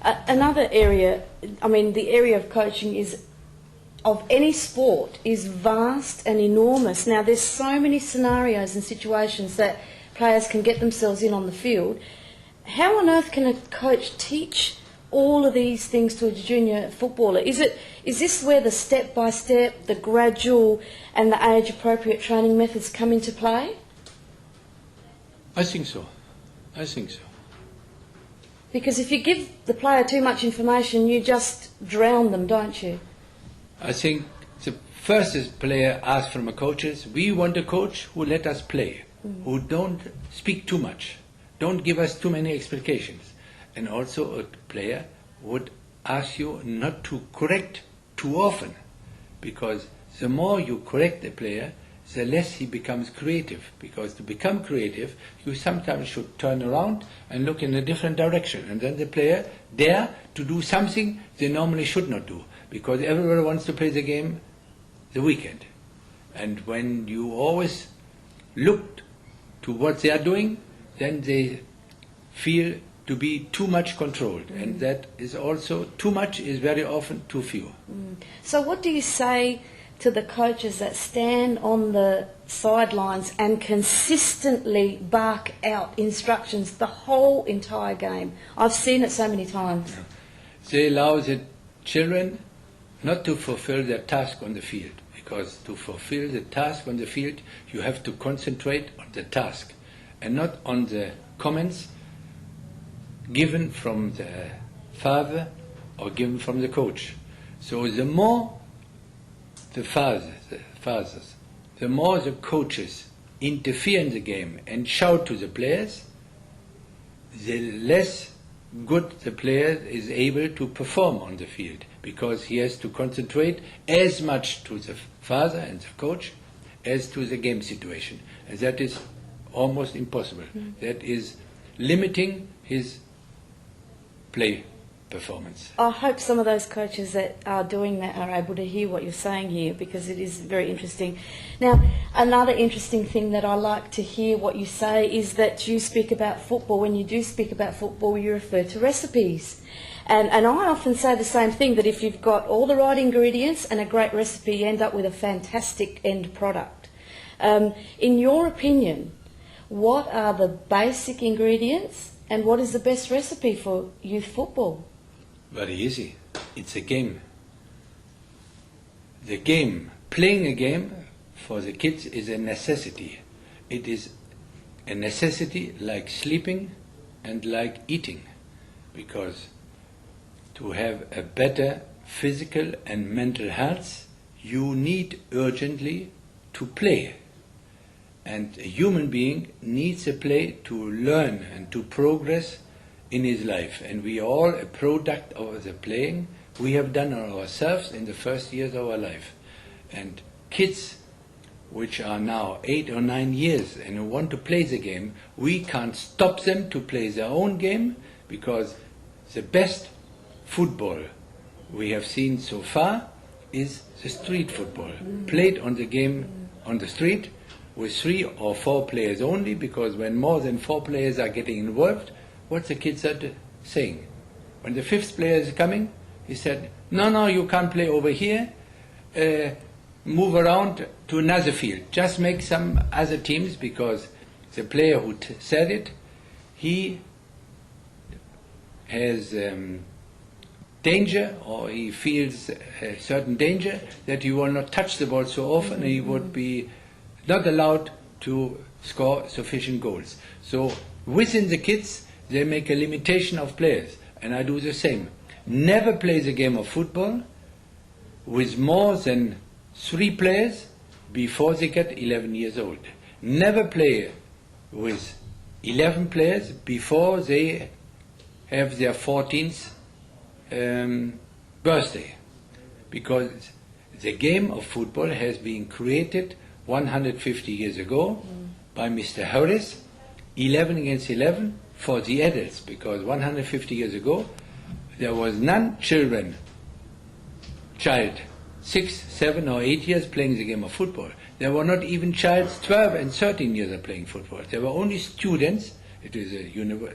Another area, I mean, the area of coaching is, of any sport, is vast and enormous. Now, there's so many scenarios and situations that players can get themselves in on the field. How on earth can a coach teach all of these things to a junior footballer? Is this where the step-by-step, the gradual and the age-appropriate training methods come into play? I think so. Because if you give the player too much information, you just drown them, don't you? I think the first player asks from a coach is, we want a coach who let us play, who don't speak too much, don't give us too many explications. And also a player would ask you not to correct too often, because the more you correct a player, the less he becomes creative. Because to become creative, you sometimes should turn around and look in a different direction. And then the player dare to do something they normally should not do. Because everybody wants to play the game the weekend. And when you always look to what they are doing, then they feel to be too much controlled. And that is also, too much is very often too few. So what do you say to the coaches that stand on the sidelines and consistently bark out instructions the whole entire game? I've seen it so many times. They allow the children not to fulfill their task on the field, because to fulfill the task on the field, you have to concentrate on the task and not on the comments given from the father or given from the coach. So the more the fathers, the more the coaches interfere in the game and shout to the players, the less good the player is able to perform on the field, because he has to concentrate as much to the father and the coach as to the game situation. And that is almost impossible. That is limiting his play performance. I hope some of those coaches that are doing that are able to hear what you're saying here, because it is very interesting. Now, another interesting thing that I like to hear what you say is that you speak about football. When you do speak about football, you refer to recipes. And I often say the same thing, that if you've got all the right ingredients and a great recipe, you end up with a fantastic end product. In your opinion, what are the basic ingredients and what is the best recipe for youth football? Very easy. It's a game. The game, playing a game for the kids is a necessity. It is a necessity like sleeping and like eating, because to have a better physical and mental health, you need urgently to play. And a human being needs a play to learn and to progress in his life. And we are all a product of the playing we have done on ourselves in the first years of our life. And kids which are now 8 or 9 years and who want to play the game, we can't stop them to play their own game, because the best football we have seen so far is the street football, played on the game on the street with 3 or 4 players only, because when more than 4 players are getting involved, what the kids are saying. When the 5th player is coming, he said, no, you can't play over here, move around to another field, just make some other teams, because the player who said it, he has danger, or he feels a certain danger that he will not touch the ball so often, and he would be not allowed to score sufficient goals. So within the kids, they make a limitation of players, and I do the same. Never play the game of football with more than 3 players before they get 11 years old. Never play with 11 players before they have their 14th birthday, because the game of football has been created 150 years ago by Mr. Harris, 11 against 11 for the adults, because 150 years ago there was none child 6, 7 or 8 years playing the game of football. There were not even childs 12 and 13 years of playing football. There were only students It is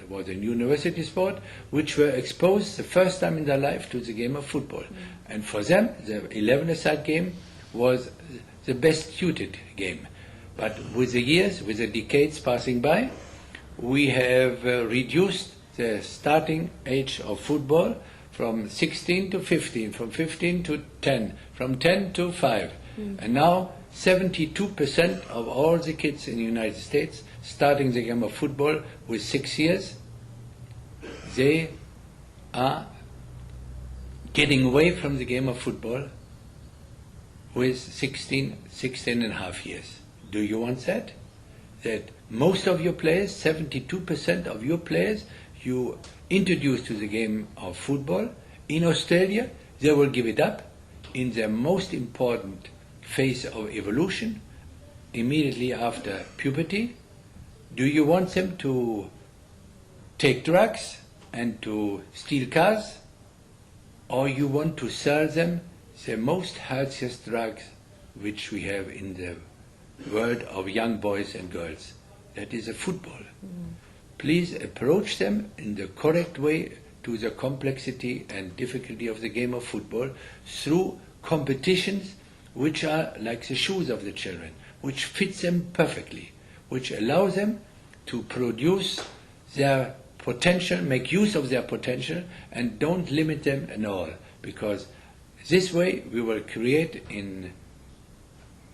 was a university sport which were exposed the first time in their life to the game of football. And for them, the 11-a-side game was the best suited game. But with the years, with the decades passing by, we have reduced the starting age of football from 16 to 15, from 15 to 10, from 10 to 5. And now 72% of all the kids in the United States starting the game of football with 6 years, they are getting away from the game of football with 16 and a half years. Do you want that? That most of your players, 72% of your players, you introduce to the game of football. In Australia, they will give it up in their most important phase of evolution, immediately after puberty. Do you want them to take drugs and to steal cars? Or you want to sell them the most healthiest drugs which we have in the world of young boys and girls? That is a football. Please approach them in the correct way to the complexity and difficulty of the game of football through competitions which are like the shoes of the children, which fit them perfectly, which allow them to produce their potential, make use of their potential, and don't limit them at all. Because this way we will create in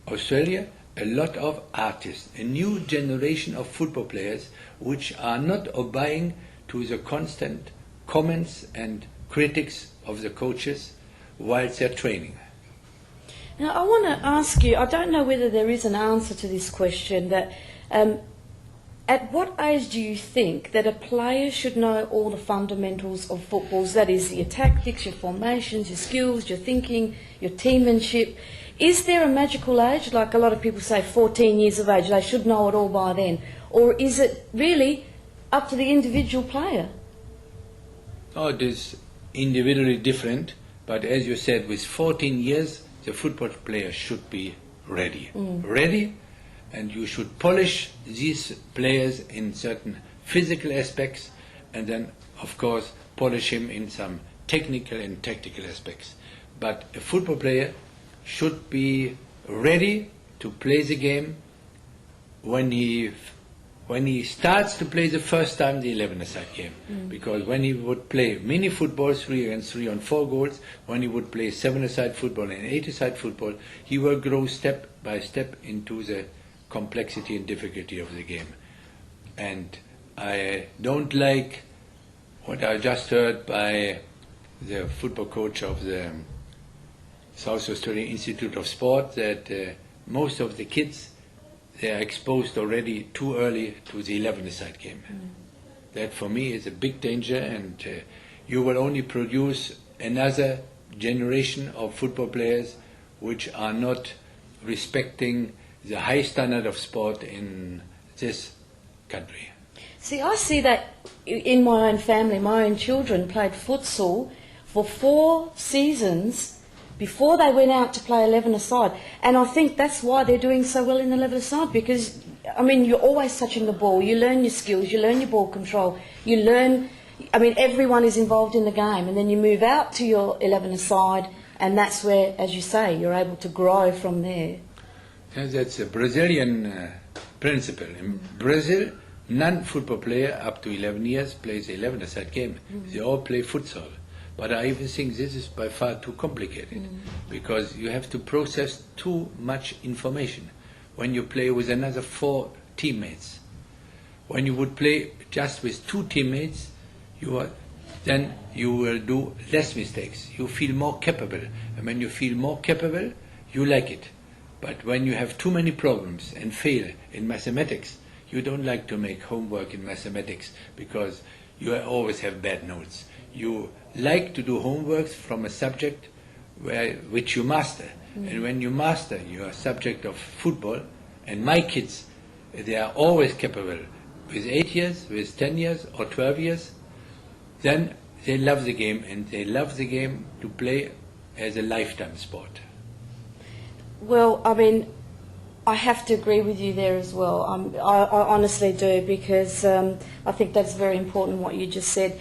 Australia a lot of artists, a new generation of football players which are not obeying to the constant comments and critics of the coaches whilst they're training. Now, I want to ask you, I don't know whether there is an answer to this question, that at what age do you think that a player should know all the fundamentals of footballs, that is, your tactics, your formations, your skills, your thinking, your teammanship? Is there a magical age, like a lot of people say 14 years of age, they should know it all by then? Or is it really up to the individual player? Oh, it is individually different, but as you said, with 14 years, the football player should be ready. Ready, and you should polish these players in certain physical aspects, and then, of course, polish him in some technical and tactical aspects. But a football player should be ready to play the game when he starts to play the first time the 11-a-side game. Because when he would play mini football, 3 against 3 on 4 goals, when he would play 7-a-side football and 8-a-side football, he will grow step by step into the complexity and difficulty of the game. And I don't like what I just heard by the football coach of the South Australian Institute of Sport, that most of the kids, they are exposed already too early to the 11-a-side game. That for me is a big danger, and you will only produce another generation of football players which are not respecting the high standard of sport in this country. See, I see that in my own family. My own children played futsal for 4 seasons before they went out to play 11-a-side. And I think that's why they're doing so well in the 11-a-side, because, I mean, you're always touching the ball, you learn your skills, you learn your ball control, you learn, I mean, everyone is involved in the game, and then you move out to your 11-a-side, and that's where, as you say, you're able to grow from there. Yeah, that's a Brazilian principle. In Brazil, non-football player up to 11 years plays the 11-a-side game. They all play futsal. But I even think this is by far too complicated, because you have to process too much information when you play with another 4 teammates. When you would play just with 2 teammates, then you will do less mistakes. You feel more capable. And when you feel more capable, you like it. But when you have too many problems and fail in mathematics, you don't like to make homework in mathematics, because you always have bad notes. You like to do homework from a subject which you master. And when you master your subject of football, and my kids, they are always capable, with 8 years, with 10 years or 12 years, then they love the game, and they love the game to play as a lifetime sport. Well, I mean, I have to agree with you there as well. I honestly do, because I think that's very important what you just said.